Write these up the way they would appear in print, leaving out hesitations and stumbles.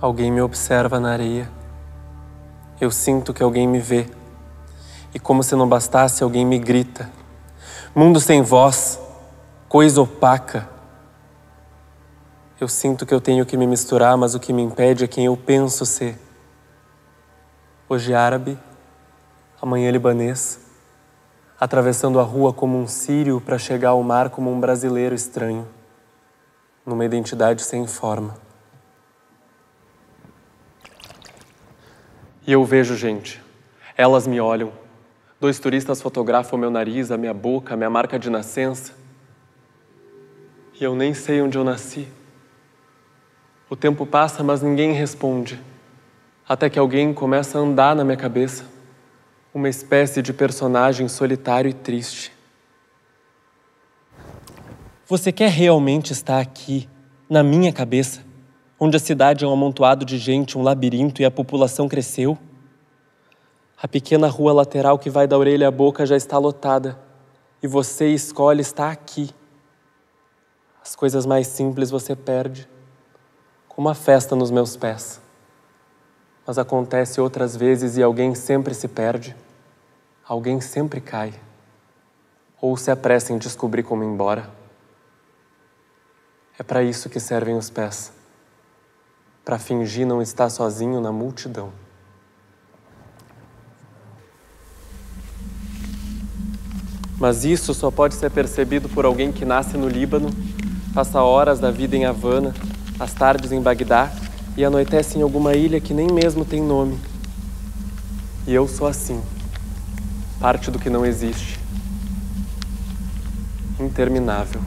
Alguém me observa na areia. Eu sinto que alguém me vê. E como se não bastasse, alguém me grita. Mundo sem voz, coisa opaca. Eu sinto que eu tenho que me misturar, mas o que me impede é quem eu penso ser. Hoje árabe, amanhã libanês, atravessando a rua como um sírio para chegar ao mar como um brasileiro estranho, numa identidade sem forma. E eu vejo gente. Elas me olham. 2 turistas fotografam meu nariz, a minha boca, a minha marca de nascença. E eu nem sei onde eu nasci. O tempo passa, mas ninguém responde. Até que alguém começa a andar na minha cabeça. Uma espécie de personagem solitário e triste. Você quer realmente estar aqui, na minha cabeça, onde a cidade é um amontoado de gente, um labirinto e a população cresceu? A pequena rua lateral que vai da orelha à boca já está lotada e você escolhe estar aqui. As coisas mais simples você perde, como a festa nos meus pés. Mas acontece outras vezes e alguém sempre se perde, alguém sempre cai, ou se apressa em descobrir como ir embora. É para isso que servem os pés, para fingir não estar sozinho na multidão. Mas isso só pode ser percebido por alguém que nasce no Líbano, passa horas da vida em Havana, as tardes em Bagdá e anoitece em alguma ilha que nem mesmo tem nome. E eu sou assim, parte do que não existe. Interminável.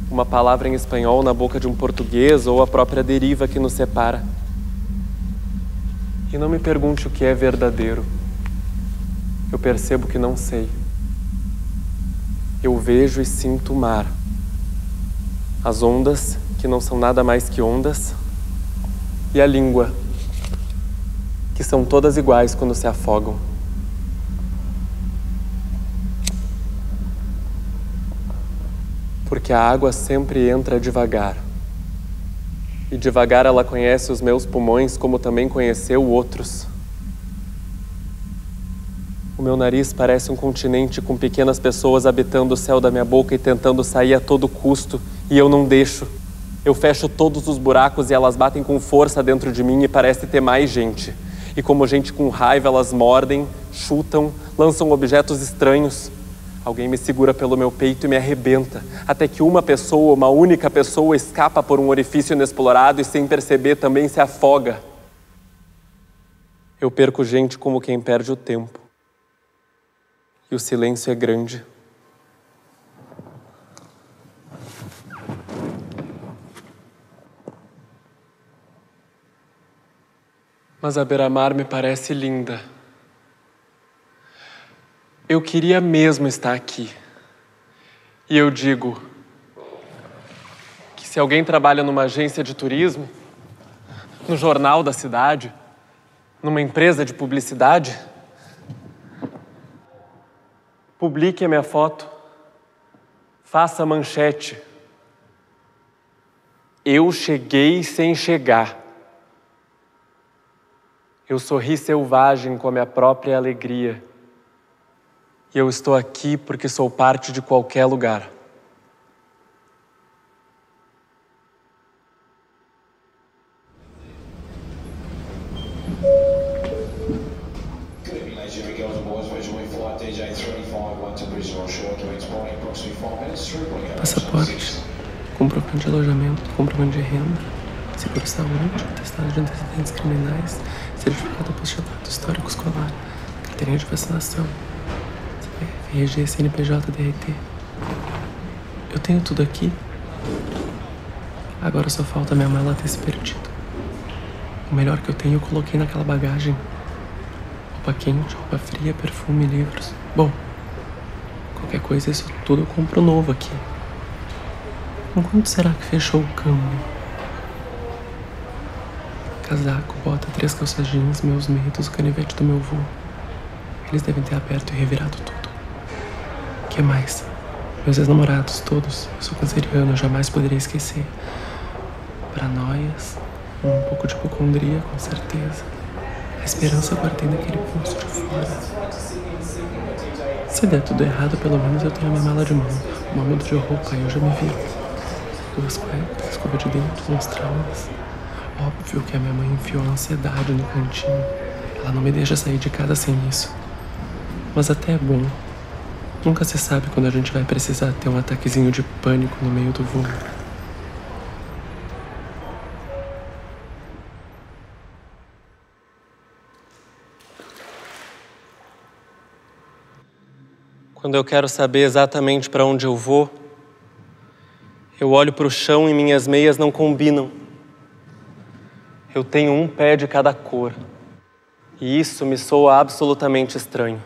Uma palavra em espanhol na boca de um português ou a própria deriva que nos separa. E não me pergunte o que é verdadeiro. Eu percebo que não sei. Eu vejo e sinto o mar. As ondas, que não são nada mais que ondas, e a língua, que são todas iguais quando se afogam. Porque a água sempre entra devagar. E devagar ela conhece os meus pulmões como também conheceu outros. O meu nariz parece um continente com pequenas pessoas habitando o céu da minha boca e tentando sair a todo custo, e eu não deixo. Eu fecho todos os buracos e elas batem com força dentro de mim e parece ter mais gente. E como gente com raiva, elas mordem, chutam, lançam objetos estranhos. Alguém me segura pelo meu peito e me arrebenta, até que uma pessoa, uma única pessoa, escapa por um orifício inexplorado e sem perceber também se afoga. Eu perco gente como quem perde o tempo. E o silêncio é grande. Mas a beira-mar me parece linda. Eu queria mesmo estar aqui. E eu digo que se alguém trabalha numa agência de turismo, no jornal da cidade, numa empresa de publicidade, publique a minha foto, faça manchete. Eu cheguei sem chegar. Eu sorri selvagem com a minha própria alegria. E eu estou aqui porque sou parte de qualquer lugar. Passaporte, comprovante de alojamento, comprovante de renda, seguro-saúde, atestado de antecedentes criminais, certificado apostolado, histórico escolar, carteirinha de vacinação, CPF, RG, CNPJ, DRT. Eu tenho tudo aqui. Agora só falta minha mala ter se perdido. O melhor que eu tenho eu coloquei naquela bagagem. Roupa quente, roupa fria, perfume, livros. Bom, qualquer coisa, isso tudo eu compro novo aqui. Quanto será que fechou o câmbio? Casaco, bota, 3 calças jeans, meus medos, o canivete do meu vô. Eles devem ter aberto e revirado tudo. O que mais? Meus ex-namorados, todos. Eu sou canceriano, eu jamais poderia esquecer. Paranoias, Um pouco de hipocondria, com certeza. A esperança guardei naquele poço de fora. Se der tudo errado, pelo menos eu tenho a minha mala de mão, uma muda de roupa e eu já me vi. 2 cuecas, escova de dentro, uns traumas. Óbvio que a minha mãe enfiou a ansiedade no cantinho. Ela não me deixa sair de casa sem isso. Mas até é bom. Nunca se sabe quando a gente vai precisar ter um ataquezinho de pânico no meio do voo. Quando eu quero saber exatamente para onde eu vou, eu olho para o chão e minhas meias não combinam. Eu tenho um pé de cada cor. E isso me soa absolutamente estranho.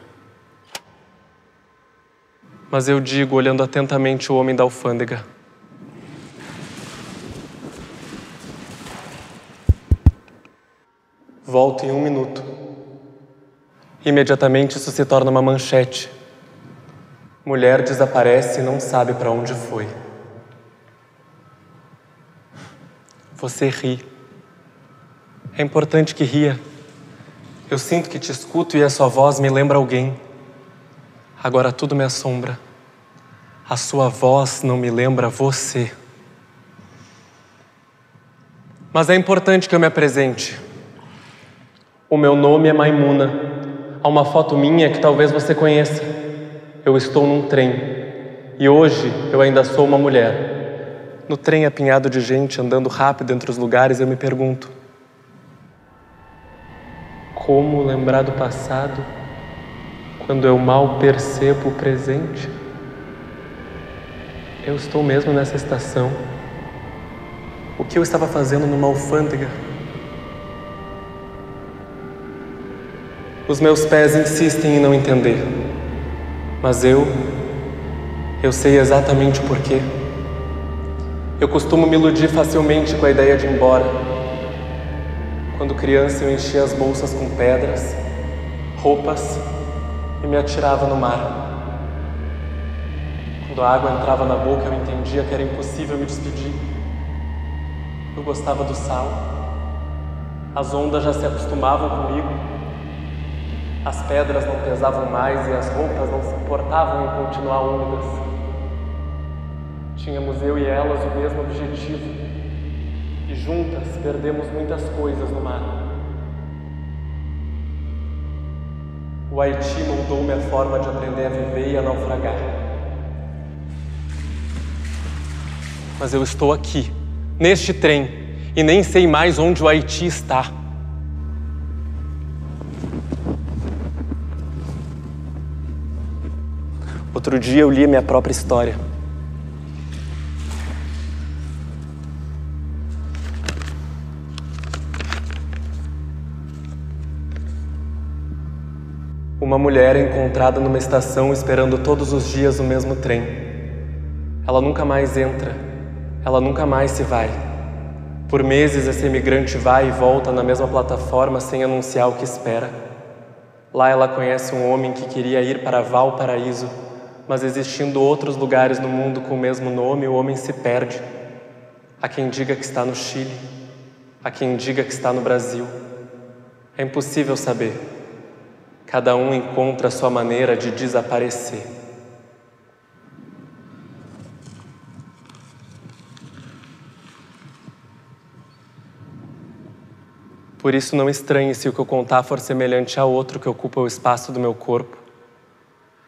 Mas eu digo, olhando atentamente o homem da alfândega: volto em 1 minuto. Imediatamente isso se torna uma manchete. Mulher desaparece e não sabe para onde foi. Você ri. É importante que ria. Eu sinto que te escuto e a sua voz me lembra alguém. Agora tudo me assombra. A sua voz não me lembra você. Mas é importante que eu me apresente. O meu nome é Maimuna. Há uma foto minha que talvez você conheça. Eu estou num trem. E hoje eu ainda sou uma mulher. No trem apinhado de gente andando rápido entre os lugares, eu me pergunto: como lembrar do passado quando eu mal percebo o presente? Eu estou mesmo nessa estação. O que eu estava fazendo numa alfândega? Os meus pés insistem em não entender. Mas eu sei exatamente o porquê. Eu costumo me iludir facilmente com a ideia de ir embora. Quando criança eu enchia as bolsas com pedras, roupas e me atirava no mar. Quando a água entrava na boca eu entendia que era impossível me despedir. Eu gostava do sal. As ondas já se acostumavam comigo. As pedras não pesavam mais e as roupas não se importavam em continuar úmidas. Tínhamos eu e elas o mesmo objetivo. E juntas perdemos muitas coisas no mar. O Haiti moldou minha forma de aprender a viver e a naufragar. Mas eu estou aqui, neste trem, e nem sei mais onde o Haiti está. Outro dia eu li a minha própria história. Uma mulher é encontrada numa estação esperando todos os dias o mesmo trem. Ela nunca mais entra, ela nunca mais se vai. Por meses esse imigrante vai e volta na mesma plataforma sem anunciar o que espera. Lá ela conhece um homem que queria ir para Valparaíso, mas existindo outros lugares no mundo com o mesmo nome, o homem se perde. Há quem diga que está no Chile, há quem diga que está no Brasil. É impossível saber. Cada um encontra a sua maneira de desaparecer. Por isso não estranhe se o que eu contar for semelhante a outro que ocupa o espaço do meu corpo.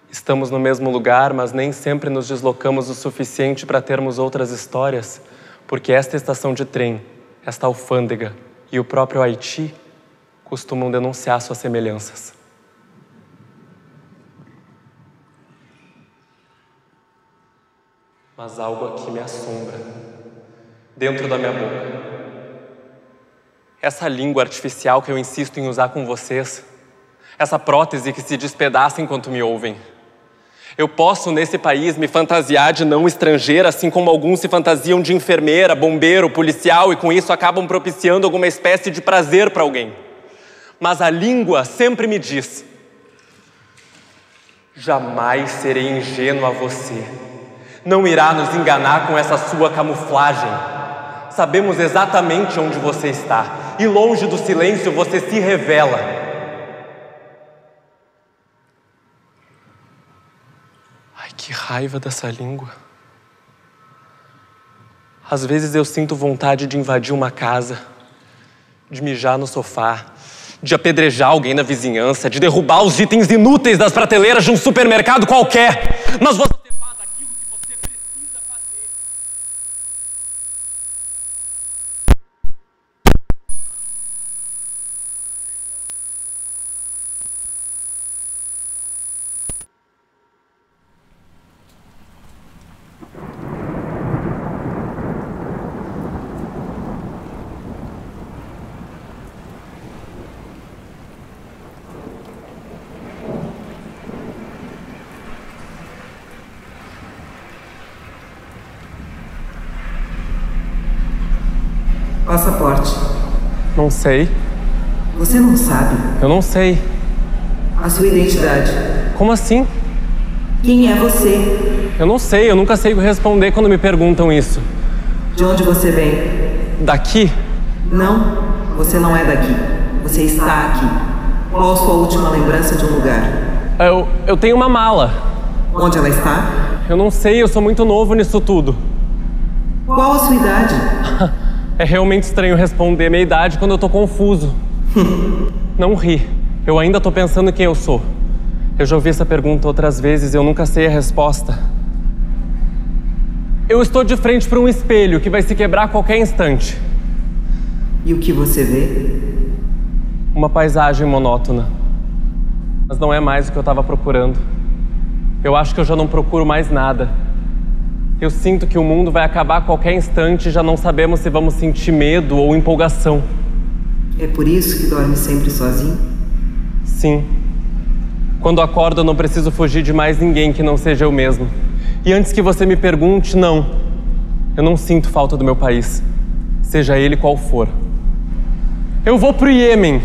Estamos no mesmo lugar, mas nem sempre nos deslocamos o suficiente para termos outras histórias, porque esta estação de trem, esta alfândega e o próprio Haiti costumam denunciar suas semelhanças. Mas algo aqui me assombra, dentro da minha boca. Essa língua artificial que eu insisto em usar com vocês, essa prótese que se despedaça enquanto me ouvem. Eu posso, nesse país, me fantasiar de não estrangeira, assim como alguns se fantasiam de enfermeira, bombeiro, policial, e com isso acabam propiciando alguma espécie de prazer para alguém. Mas a língua sempre me diz: jamais serei ingênua a você. Não irá nos enganar com essa sua camuflagem. Sabemos exatamente onde você está, e longe do silêncio você se revela. Ai, que raiva dessa língua. Às vezes eu sinto vontade de invadir uma casa, de mijar no sofá, de apedrejar alguém na vizinhança, de derrubar os itens inúteis das prateleiras de um supermercado qualquer. Mas você faz aquilo que você precisa fazer. Passaporte. Não sei. Você não sabe Eu não sei. a sua identidade. Como assim? Quem é você? Eu não sei, eu nunca sei responder quando me perguntam isso. De onde você vem? Daqui? Não, você não é daqui. Você está aqui. Qual a sua última lembrança de um lugar? Eu tenho uma mala. Onde ela está? Eu não sei, eu sou muito novo nisso tudo. Qual a sua idade? É realmente estranho responder minha idade quando eu tô confuso. Não ri. Eu ainda tô pensando quem eu sou. Eu já ouvi essa pergunta outras vezes e eu nunca sei a resposta. Eu estou de frente para um espelho que vai se quebrar a qualquer instante. E o que você vê? Uma paisagem monótona. Mas não é mais o que eu estava procurando. Eu acho que eu já não procuro mais nada. Eu sinto que o mundo vai acabar a qualquer instante e já não sabemos se vamos sentir medo ou empolgação. É por isso que dorme sempre sozinho? Sim. Quando acordo, eu não preciso fugir de mais ninguém que não seja eu mesmo. E antes que você me pergunte, não. Eu não sinto falta do meu país, seja ele qual for. Eu vou pro Iêmen.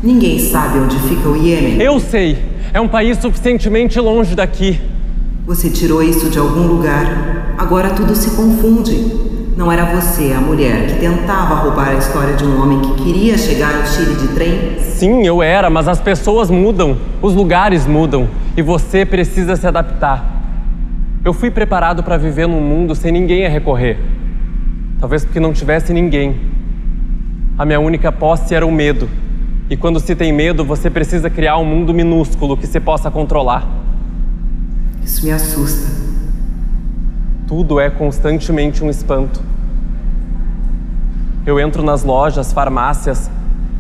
Ninguém sabe onde fica o Iêmen. Eu sei. É um país suficientemente longe daqui. Você tirou isso de algum lugar. Agora tudo se confunde. Não era você, a mulher, que tentava roubar a história de um homem que queria chegar ao Chile de trem? Sim, eu era, mas as pessoas mudam, os lugares mudam, e você precisa se adaptar. Eu fui preparado para viver num mundo sem ninguém a recorrer. Talvez porque não tivesse ninguém. A minha única posse era o medo. E quando se tem medo, você precisa criar um mundo minúsculo que se possa controlar. Isso me assusta. Tudo é constantemente um espanto. Eu entro nas lojas, farmácias,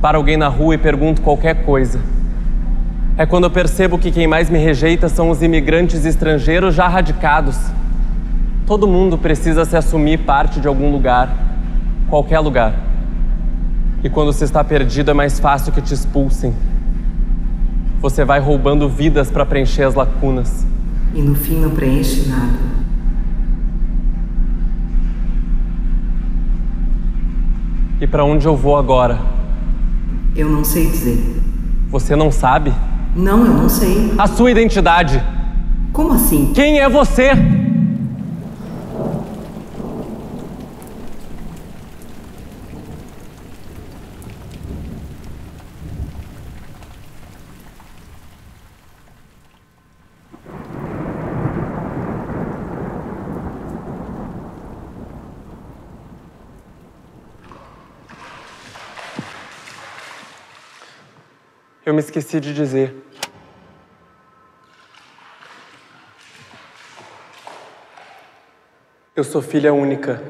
paro alguém na rua e pergunto qualquer coisa. É quando eu percebo que quem mais me rejeita são os imigrantes estrangeiros já radicados. Todo mundo precisa se assumir parte de algum lugar, qualquer lugar. E quando se está perdido é mais fácil que te expulsem. Você vai roubando vidas para preencher as lacunas. E no fim não preenche nada. E para onde eu vou agora? Eu não sei dizer. Você não sabe? Não, eu não sei. A sua identidade. Como assim? Quem é você? Eu me esqueci de dizer. Eu sou filha única,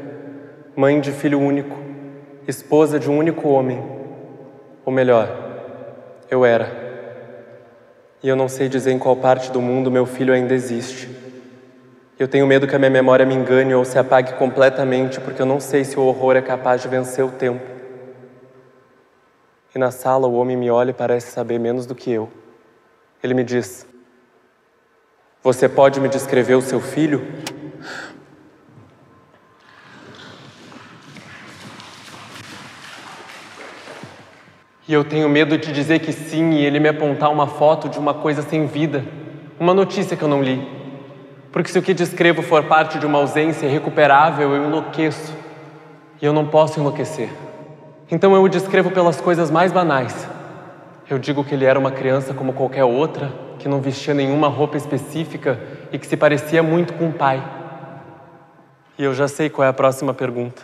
mãe de filho único, esposa de um único homem. Ou melhor, eu era. E eu não sei dizer em qual parte do mundo meu filho ainda existe. Eu tenho medo que a minha memória me engane ou se apague completamente, porque eu não sei se o horror é capaz de vencer o tempo. E na sala o homem me olha e parece saber menos do que eu. Ele me diz: "Você pode me descrever o seu filho?" E eu tenho medo de dizer que sim e ele me apontar uma foto de uma coisa sem vida, uma notícia que eu não li. Porque se o que descrevo for parte de uma ausência irrecuperável, eu enlouqueço. E eu não posso enlouquecer. Então eu o descrevo pelas coisas mais banais. Eu digo que ele era uma criança como qualquer outra, que não vestia nenhuma roupa específica e que se parecia muito com o pai. E eu já sei qual é a próxima pergunta.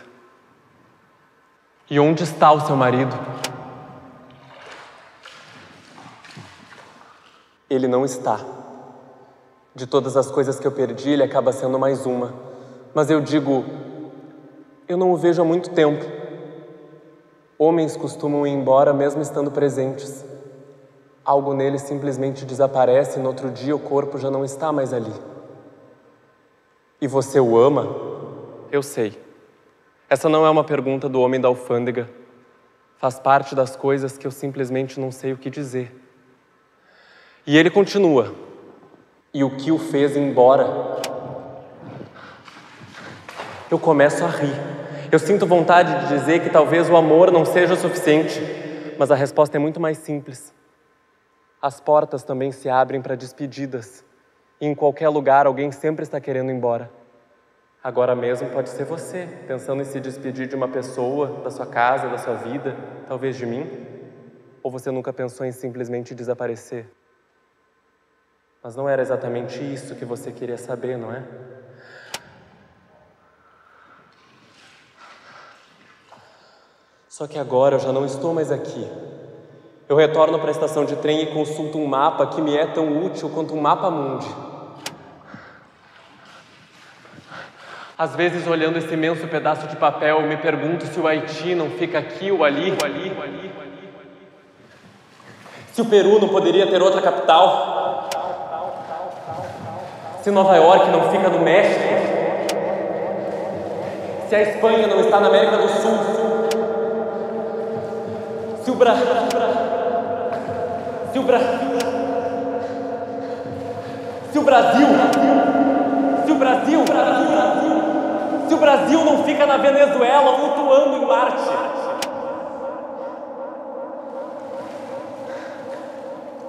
E onde está o seu marido? Ele não está. De todas as coisas que eu perdi, ele acaba sendo mais uma. Mas eu digo, eu não o vejo há muito tempo. Homens costumam ir embora mesmo estando presentes. Algo nele simplesmente desaparece e no outro dia o corpo já não está mais ali. E você o ama? Eu sei. Essa não é uma pergunta do homem da alfândega. Faz parte das coisas que eu simplesmente não sei o que dizer. E ele continua. E o que o fez ir embora? Eu começo a rir. Eu sinto vontade de dizer que talvez o amor não seja suficiente, mas a resposta é muito mais simples. As portas também se abrem para despedidas. E em qualquer lugar alguém sempre está querendo ir embora. Agora mesmo pode ser você, pensando em se despedir de uma pessoa, da sua casa, da sua vida, talvez de mim. Ou você nunca pensou em simplesmente desaparecer? Mas não era exatamente isso que você queria saber, não é? Só que agora eu já não estou mais aqui. Eu retorno para a estação de trem e consulto um mapa que me é tão útil quanto um mapa mundi. Às vezes, olhando esse imenso pedaço de papel, eu me pergunto se o Haiti não fica aqui ou ali. Se o Peru não poderia ter outra capital. Se Nova York não fica no México. Se a Espanha não está na América do Sul. Se o Brasil não fica na Venezuela flutuando em Marte.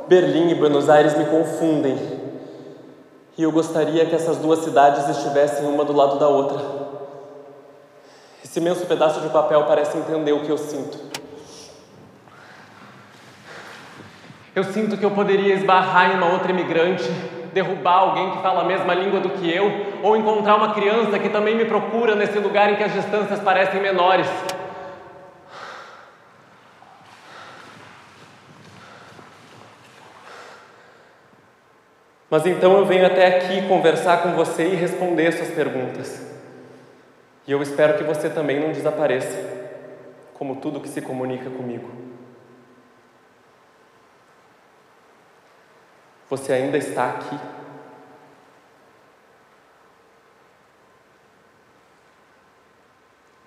Berlim e Buenos Aires me confundem. E eu gostaria que essas duas cidades estivessem uma do lado da outra. Esse imenso pedaço de papel parece entender o que eu sinto. Eu sinto que eu poderia esbarrar em uma outra imigrante, derrubar alguém que fala a mesma língua do que eu, ou encontrar uma criança que também me procura nesse lugar em que as distâncias parecem menores. Mas então eu venho até aqui conversar com você e responder suas perguntas. E eu espero que você também não desapareça, como tudo que se comunica comigo. Você ainda está aqui?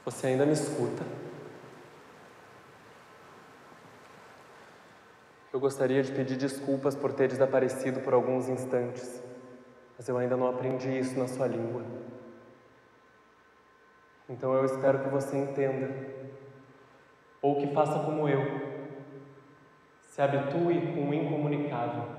Você ainda me escuta? Eu gostaria de pedir desculpas por ter desaparecido por alguns instantes, mas eu ainda não aprendi isso na sua língua. Então eu espero que você entenda, ou que faça como eu, se habitue com o incomunicável.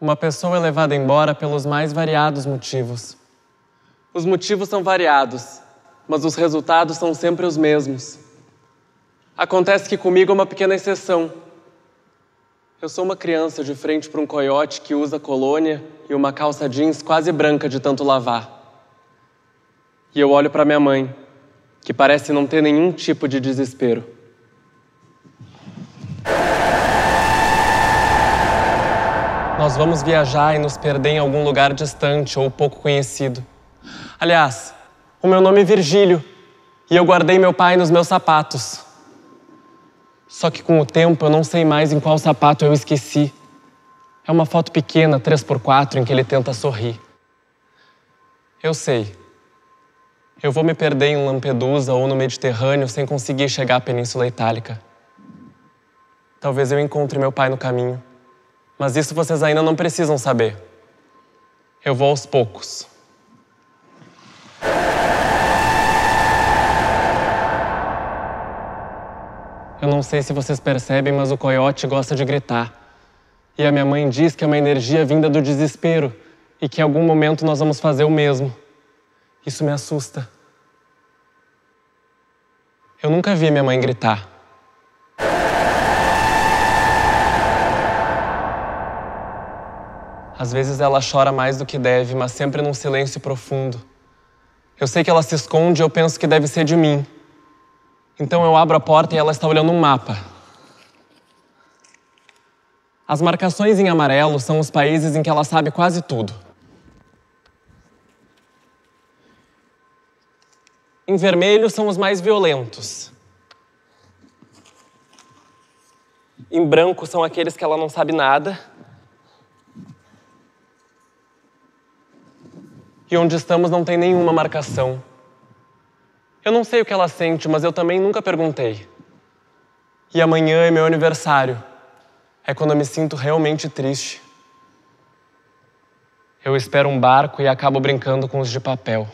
Uma pessoa é levada embora pelos mais variados motivos. Os motivos são variados, mas os resultados são sempre os mesmos. Acontece que comigo é uma pequena exceção. Eu sou uma criança de frente para um coiote que usa colônia e uma calça jeans quase branca de tanto lavar. E eu olho para minha mãe, que parece não ter nenhum tipo de desespero. Nós vamos viajar e nos perder em algum lugar distante ou pouco conhecido. Aliás, o meu nome é Virgílio e eu guardei meu pai nos meus sapatos. Só que com o tempo eu não sei mais em qual sapato eu esqueci. É uma foto pequena, 3x4, em que ele tenta sorrir. Eu sei. Eu vou me perder em Lampedusa ou no Mediterrâneo sem conseguir chegar à Península Itálica. Talvez eu encontre meu pai no caminho. Mas isso vocês ainda não precisam saber. Eu vou aos poucos. Eu não sei se vocês percebem, mas o coiote gosta de gritar. E a minha mãe diz que é uma energia vinda do desespero e que em algum momento nós vamos fazer o mesmo. Isso me assusta. Eu nunca vi minha mãe gritar. Às vezes ela chora mais do que deve, mas sempre num silêncio profundo. Eu sei que ela se esconde e eu penso que deve ser de mim. Então eu abro a porta e ela está olhando um mapa. As marcações em amarelo são os países em que ela sabe quase tudo. Em vermelho são os mais violentos. Em branco são aqueles que ela não sabe nada. E onde estamos não tem nenhuma marcação. Eu não sei o que ela sente, mas eu também nunca perguntei. E amanhã é meu aniversário. É quando eu me sinto realmente triste. Eu espero um barco e acabo brincando com os de papel.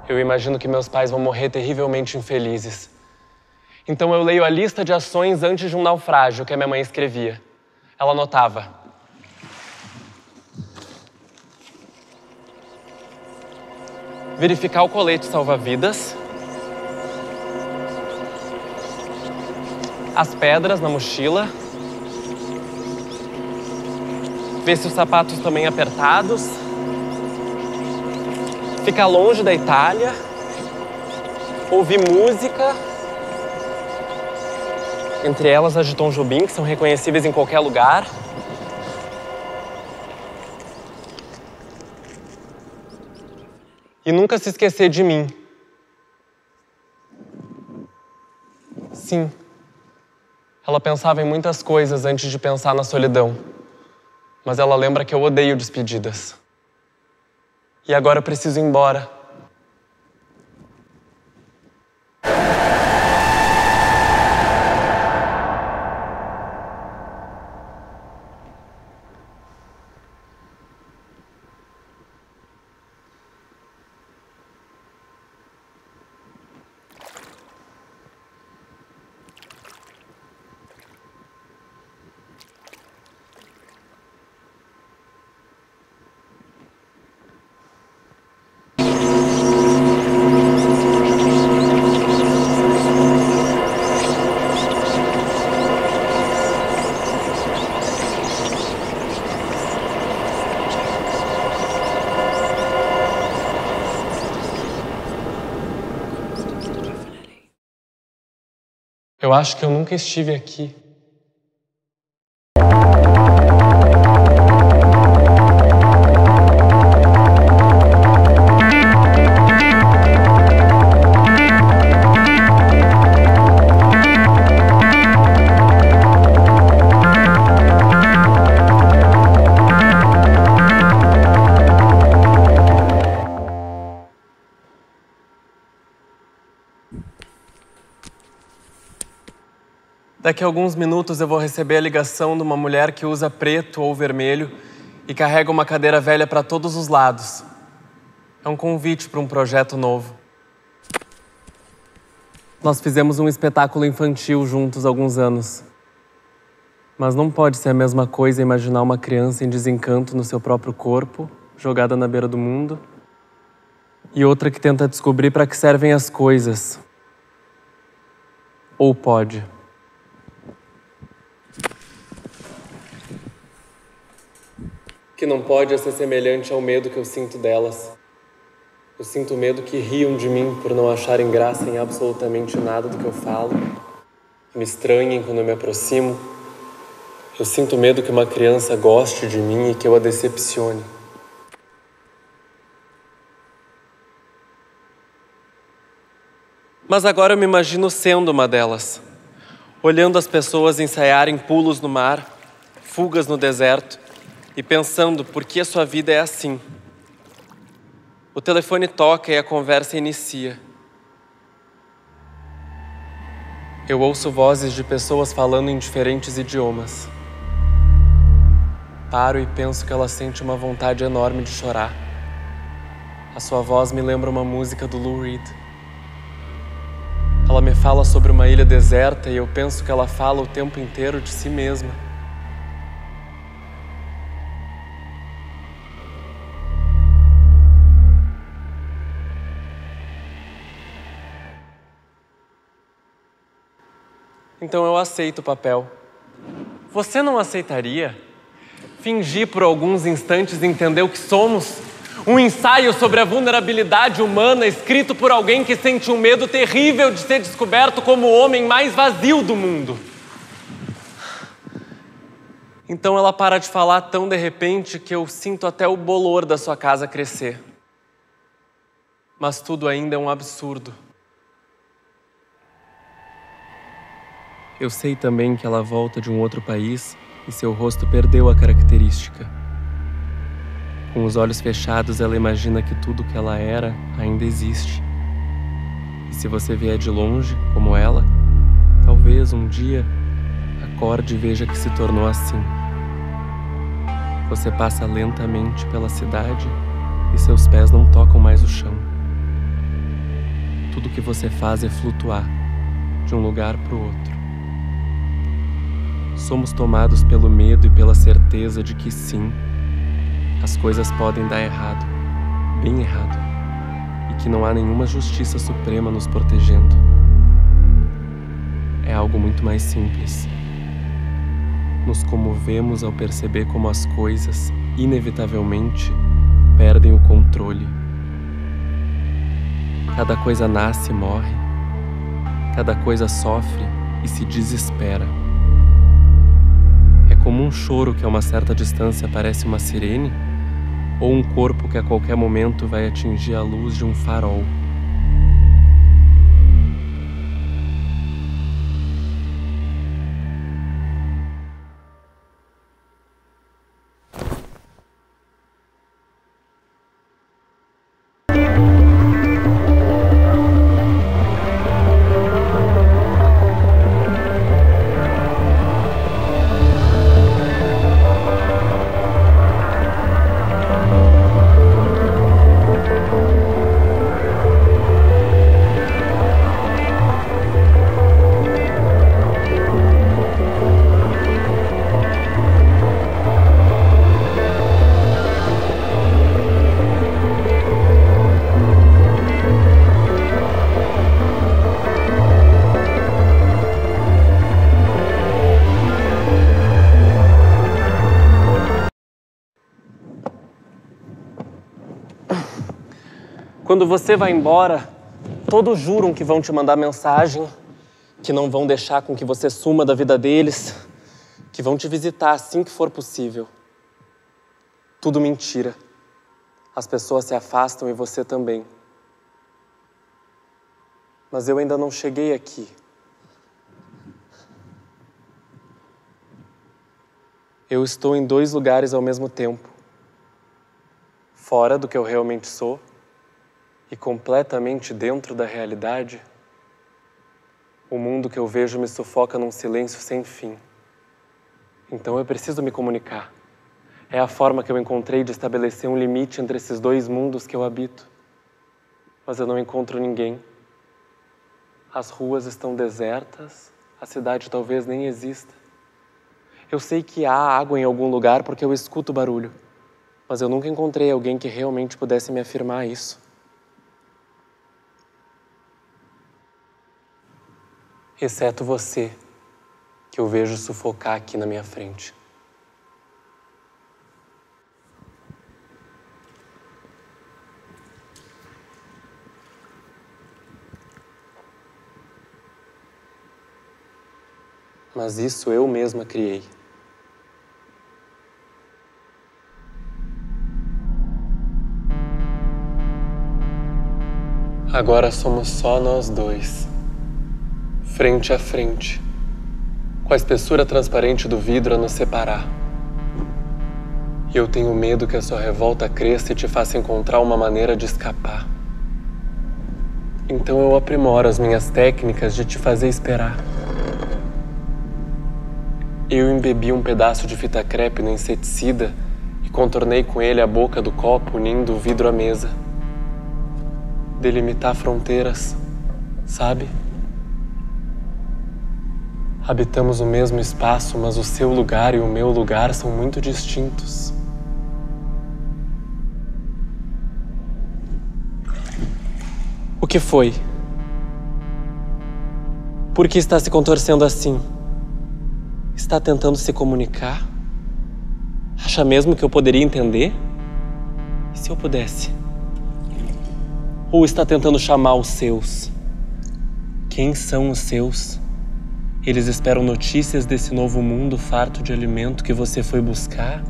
Eu imagino que meus pais vão morrer terrivelmente infelizes. Então eu leio a lista de ações antes de um naufrágio que a minha mãe escrevia. Ela anotava: verificar o colete salva-vidas, as pedras na mochila, ver se os sapatos estão bem apertados, ficar longe da Itália, ouvir música, entre elas as de Tom Jobim, que são reconhecíveis em qualquer lugar. E nunca se esquecer de mim. Sim, ela pensava em muitas coisas antes de pensar na solidão. Mas ela lembra que eu odeio despedidas. E agora eu preciso ir embora. Eu acho que eu nunca estive aqui. Daqui a alguns minutos eu vou receber a ligação de uma mulher que usa preto ou vermelho e carrega uma cadeira velha para todos os lados. É um convite para um projeto novo. Nós fizemos um espetáculo infantil juntos há alguns anos. Mas não pode ser a mesma coisa imaginar uma criança em desencanto no seu próprio corpo, jogada na beira do mundo, e outra que tenta descobrir para que servem as coisas. Ou pode. Que não pode ser semelhante ao medo que eu sinto delas. Eu sinto medo que riam de mim por não acharem graça em absolutamente nada do que eu falo, que me estranhem quando eu me aproximo. Eu sinto medo que uma criança goste de mim e que eu a decepcione. Mas agora eu me imagino sendo uma delas, olhando as pessoas ensaiarem pulos no mar, fugas no deserto, e pensando por que a sua vida é assim. O telefone toca e a conversa inicia. Eu ouço vozes de pessoas falando em diferentes idiomas. Paro e penso que ela sente uma vontade enorme de chorar. A sua voz me lembra uma música do Lou Reed. Ela me fala sobre uma ilha deserta e eu penso que ela fala o tempo inteiro de si mesma. Então eu aceito o papel. Você não aceitaria? Fingir por alguns instantes entender o que somos? Um ensaio sobre a vulnerabilidade humana escrito por alguém que sente um medo terrível de ser descoberto como o homem mais vazio do mundo. Então ela para de falar tão de repente que eu sinto até o bolor da sua casa crescer. Mas tudo ainda é um absurdo. Eu sei também que ela volta de um outro país e seu rosto perdeu a característica. Com os olhos fechados, ela imagina que tudo que ela era ainda existe. E se você vier de longe, como ela, talvez um dia acorde e veja que se tornou assim. Você passa lentamente pela cidade e seus pés não tocam mais o chão. Tudo que você faz é flutuar de um lugar para o outro. Somos tomados pelo medo e pela certeza de que sim, as coisas podem dar errado, bem errado, e que não há nenhuma justiça suprema nos protegendo. É algo muito mais simples. Nos comovemos ao perceber como as coisas, inevitavelmente, perdem o controle. Cada coisa nasce e morre. Cada coisa sofre e se desespera. É como um choro que a uma certa distância parece uma sirene, ou um corpo que a qualquer momento vai atingir a luz de um farol. Quando você vai embora, todos juram que vão te mandar mensagem, que não vão deixar com que você suma da vida deles, que vão te visitar assim que for possível. Tudo mentira. As pessoas se afastam e você também. Mas eu ainda não cheguei aqui. Eu estou em 2 lugares ao mesmo tempo. Fora do que eu realmente sou e completamente dentro da realidade. O mundo que eu vejo me sufoca num silêncio sem fim. Então eu preciso me comunicar. É a forma que eu encontrei de estabelecer um limite entre esses 2 mundos que eu habito. Mas eu não encontro ninguém. As ruas estão desertas, a cidade talvez nem exista. Eu sei que há água em algum lugar porque eu escuto barulho. Mas eu nunca encontrei alguém que realmente pudesse me afirmar isso. Exceto você, que eu vejo sufocar aqui na minha frente. Mas isso eu mesma criei. Agora somos só nós 2. Frente a frente, com a espessura transparente do vidro a nos separar. E eu tenho medo que a sua revolta cresça e te faça encontrar uma maneira de escapar. Então eu aprimoro as minhas técnicas de te fazer esperar. Eu embebi um pedaço de fita crepe no inseticida e contornei com ele a boca do copo, unindo o vidro à mesa. Delimitar fronteiras, sabe? Habitamos o mesmo espaço, mas o seu lugar e o meu lugar são muito distintos. O que foi? Por que está se contorcendo assim? Está tentando se comunicar? Acha mesmo que eu poderia entender? E se eu pudesse? Ou está tentando chamar os seus? Quem são os seus? Eles esperam notícias desse novo mundo farto de alimento que você foi buscar?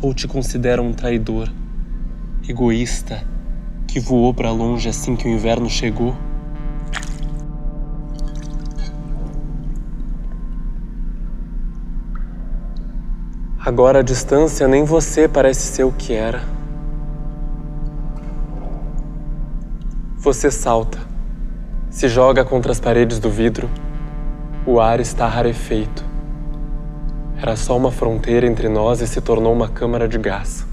Ou te consideram um traidor, egoísta, que voou para longe assim que o inverno chegou? Agora, à distância, nem você parece ser o que era. Você salta, se joga contra as paredes do vidro. O ar está rarefeito. Era só uma fronteira entre nós e se tornou uma câmara de gás.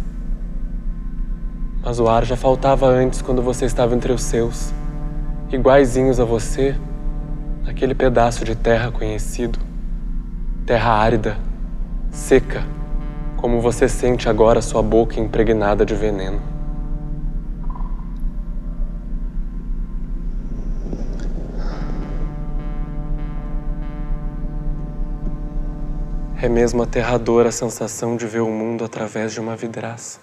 Mas o ar já faltava antes, quando você estava entre os seus, iguaizinhos a você, naquele pedaço de terra conhecido. Terra árida, seca, como você sente agora sua boca impregnada de veneno. É mesmo aterradora a sensação de ver o mundo através de uma vidraça.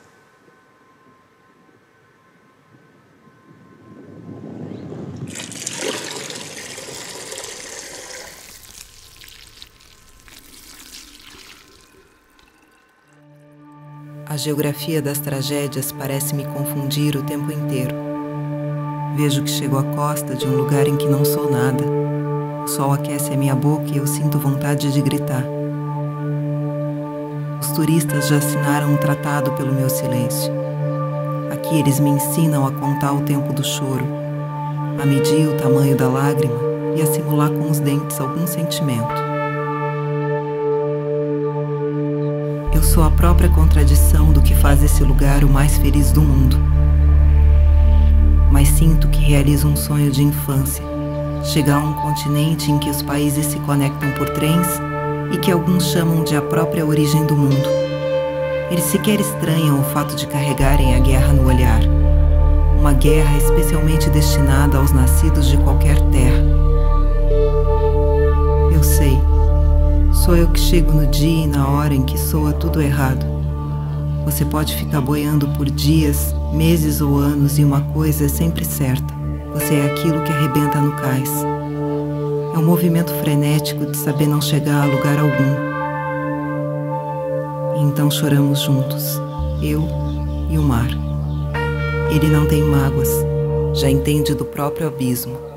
A geografia das tragédias parece me confundir o tempo inteiro. Vejo que chego à costa de um lugar em que não sou nada. O sol aquece a minha boca e eu sinto vontade de gritar. Os turistas já assinaram um tratado pelo meu silêncio. Aqui eles me ensinam a contar o tempo do choro, a medir o tamanho da lágrima e a simular com os dentes algum sentimento. Eu sou a própria contradição do que faz esse lugar o mais feliz do mundo. Mas sinto que realizo um sonho de infância, chegar a um continente em que os países se conectam por trens e que alguns chamam de a própria origem do mundo. Eles sequer estranham o fato de carregarem a guerra no olhar. Uma guerra especialmente destinada aos nascidos de qualquer terra. Eu sei. Sou eu que chego no dia e na hora em que soa tudo errado. Você pode ficar boiando por dias, meses ou anos e uma coisa é sempre certa. Você é aquilo que arrebenta no cais. É um movimento frenético de saber não chegar a lugar algum. E então choramos juntos, eu e o mar. Ele não tem mágoas, já entende do próprio abismo.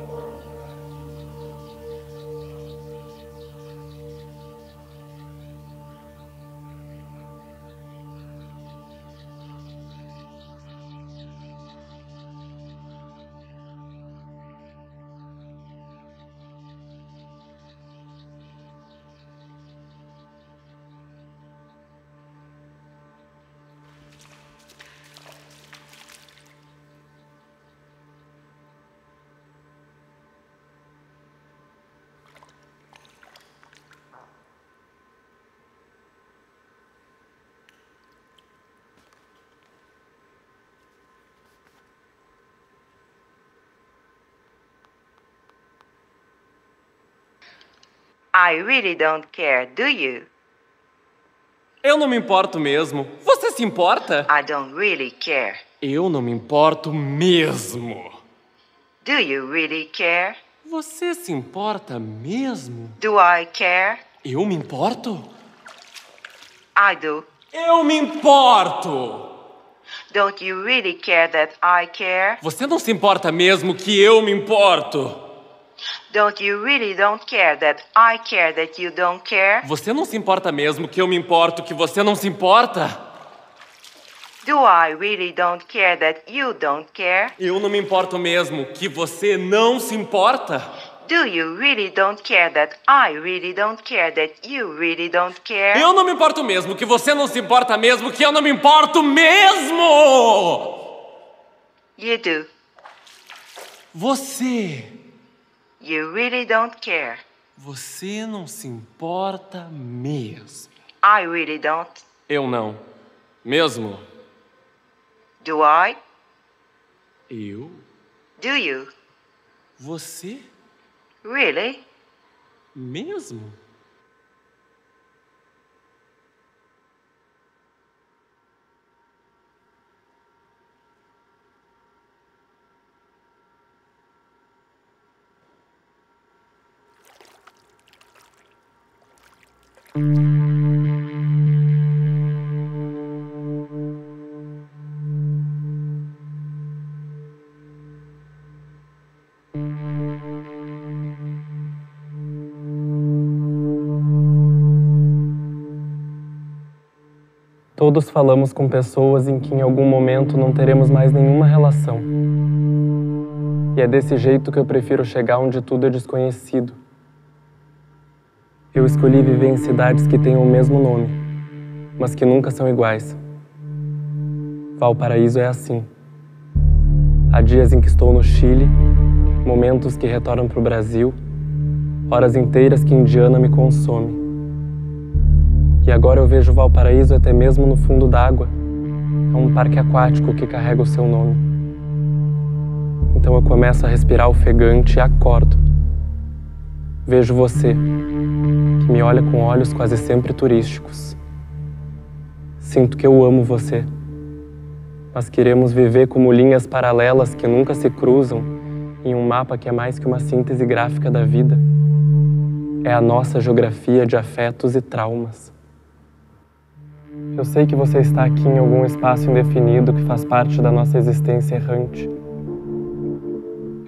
I really don't care, do you? Eu não me importo mesmo. Você se importa? I don't really care. Eu não me importo mesmo. Do you really care? Você se importa mesmo? Do I care? Eu me importo? I do. Eu me importo! Don't you really care that I care? Você não se importa mesmo que eu me importo? Don't you really don't care that I care that you don't care? Você não se importa mesmo que eu me importo que você não se importa? Do I really don't care that you don't care? Eu não me importo mesmo que você não se importa? Do you really don't care that I really don't care that you really don't care? Eu não me importo mesmo, que você não se importa mesmo, que eu não me importo mesmo! You do. Você... You really don't care. Você não se importa mesmo. I really don't. Eu não. Mesmo? Do I? Eu? Do you? Você? Really? Mesmo? Todos falamos com pessoas em que em algum momento não teremos mais nenhuma relação. E é desse jeito que eu prefiro chegar onde tudo é desconhecido. Eu escolhi viver em cidades que tenham o mesmo nome, mas que nunca são iguais. Valparaíso é assim. Há dias em que estou no Chile, momentos que retornam para o Brasil, horas inteiras que Indiana me consome. E agora eu vejo Valparaíso até mesmo no fundo d'água. É um parque aquático que carrega o seu nome. Então eu começo a respirar ofegante e acordo. Vejo você, que me olha com olhos quase sempre turísticos. Sinto que eu amo você, mas queremos viver como linhas paralelas que nunca se cruzam em um mapa que é mais que uma síntese gráfica da vida. É a nossa geografia de afetos e traumas. Eu sei que você está aqui em algum espaço indefinido que faz parte da nossa existência errante.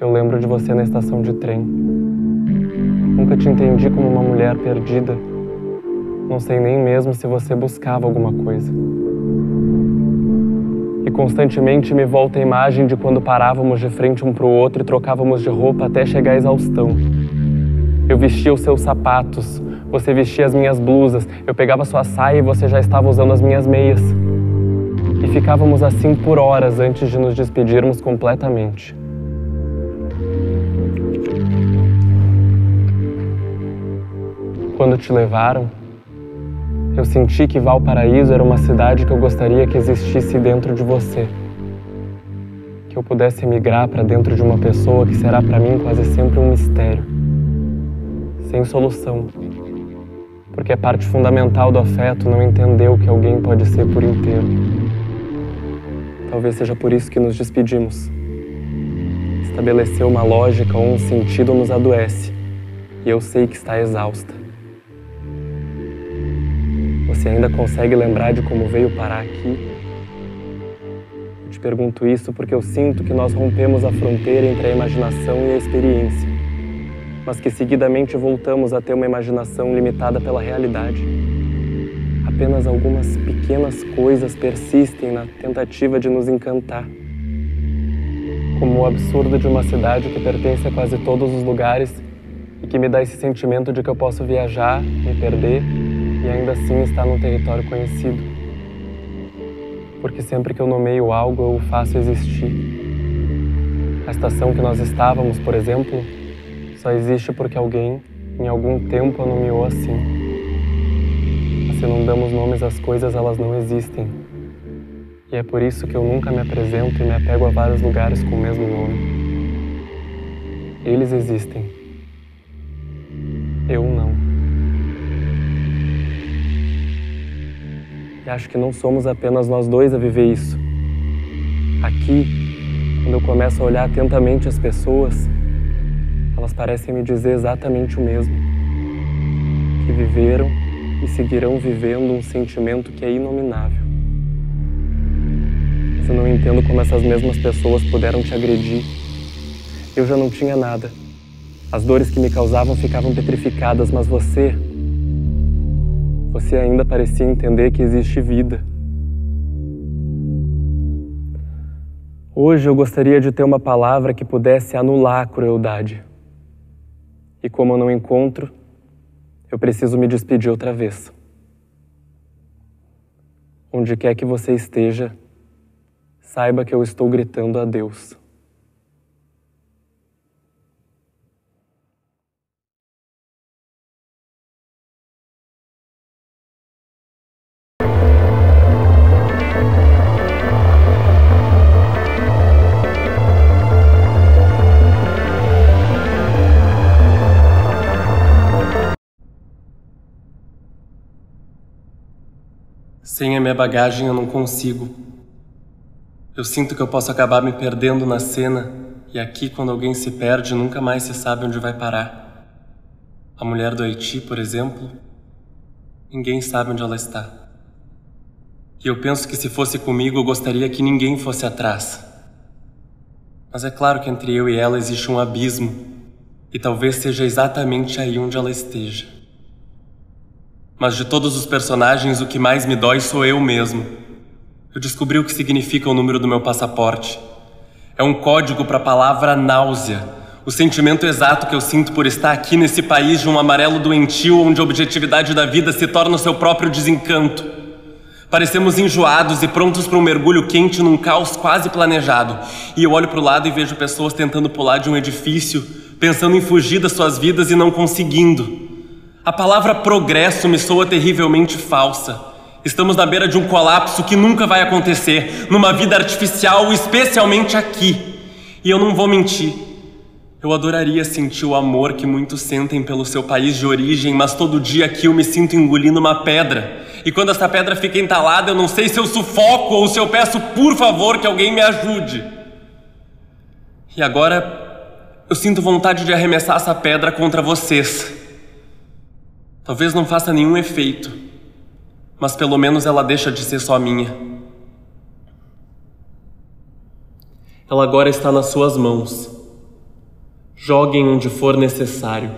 Eu lembro de você na estação de trem. Nunca te entendi como uma mulher perdida. Não sei nem mesmo se você buscava alguma coisa. E constantemente me volta a imagem de quando parávamos de frente um para o outro e trocávamos de roupa até chegar à exaustão. Eu vestia os seus sapatos, você vestia as minhas blusas, eu pegava sua saia e você já estava usando as minhas meias. E ficávamos assim por horas antes de nos despedirmos completamente. Quando te levaram, eu senti que Valparaíso era uma cidade que eu gostaria que existisse dentro de você. Que eu pudesse migrar para dentro de uma pessoa que será para mim quase sempre um mistério. Sem solução. Porque é parte fundamental do afeto não entender o que alguém pode ser por inteiro. Talvez seja por isso que nos despedimos. Estabelecer uma lógica ou um sentido nos adoece. E eu sei que está exausta. Você ainda consegue lembrar de como veio parar aqui? Eu te pergunto isso porque eu sinto que nós rompemos a fronteira entre a imaginação e a experiência, mas que seguidamente voltamos a ter uma imaginação limitada pela realidade. Apenas algumas pequenas coisas persistem na tentativa de nos encantar. Como o absurdo de uma cidade que pertence a quase todos os lugares e que me dá esse sentimento de que eu posso viajar, me perder e ainda assim estar num território conhecido. Porque sempre que eu nomeio algo, eu o faço existir. A estação que nós estávamos, por exemplo, só existe porque alguém, em algum tempo, a nomeou assim. Mas se não damos nomes às coisas, elas não existem. E é por isso que eu nunca me apresento e me apego a vários lugares com o mesmo nome. Eles existem. Eu não. E acho que não somos apenas nós dois a viver isso. Aqui, quando eu começo a olhar atentamente as pessoas, elas parecem me dizer exatamente o mesmo. Que viveram e seguirão vivendo um sentimento que é inominável. Mas eu não entendo como essas mesmas pessoas puderam te agredir. Eu já não tinha nada. As dores que me causavam ficavam petrificadas, mas você ainda parecia entender que existe vida. Hoje eu gostaria de ter uma palavra que pudesse anular a crueldade. E como eu não encontro, eu preciso me despedir outra vez. Onde quer que você esteja, saiba que eu estou gritando adeus. Sem a minha bagagem eu não consigo. Eu sinto que eu posso acabar me perdendo na cena, e aqui quando alguém se perde nunca mais se sabe onde vai parar. A mulher do Haiti, por exemplo, ninguém sabe onde ela está. E eu penso que se fosse comigo eu gostaria que ninguém fosse atrás. Mas é claro que entre eu e ela existe um abismo, e talvez seja exatamente aí onde ela esteja. Mas de todos os personagens, o que mais me dói sou eu mesmo. Eu descobri o que significa o número do meu passaporte. É um código para a palavra náusea, o sentimento exato que eu sinto por estar aqui nesse país de um amarelo doentio onde a objetividade da vida se torna o seu próprio desencanto. Parecemos enjoados e prontos para um mergulho quente num caos quase planejado. E eu olho para o lado e vejo pessoas tentando pular de um edifício, pensando em fugir das suas vidas e não conseguindo. A palavra progresso me soa terrivelmente falsa. Estamos na beira de um colapso que nunca vai acontecer, numa vida artificial, especialmente aqui. E eu não vou mentir. Eu adoraria sentir o amor que muitos sentem pelo seu país de origem, mas todo dia aqui eu me sinto engolindo uma pedra. E quando essa pedra fica entalada, eu não sei se eu sufoco ou se eu peço por favor que alguém me ajude. E agora, eu sinto vontade de arremessar essa pedra contra vocês. Talvez não faça nenhum efeito, mas pelo menos ela deixa de ser só minha. Ela agora está nas suas mãos. Joguem onde for necessário.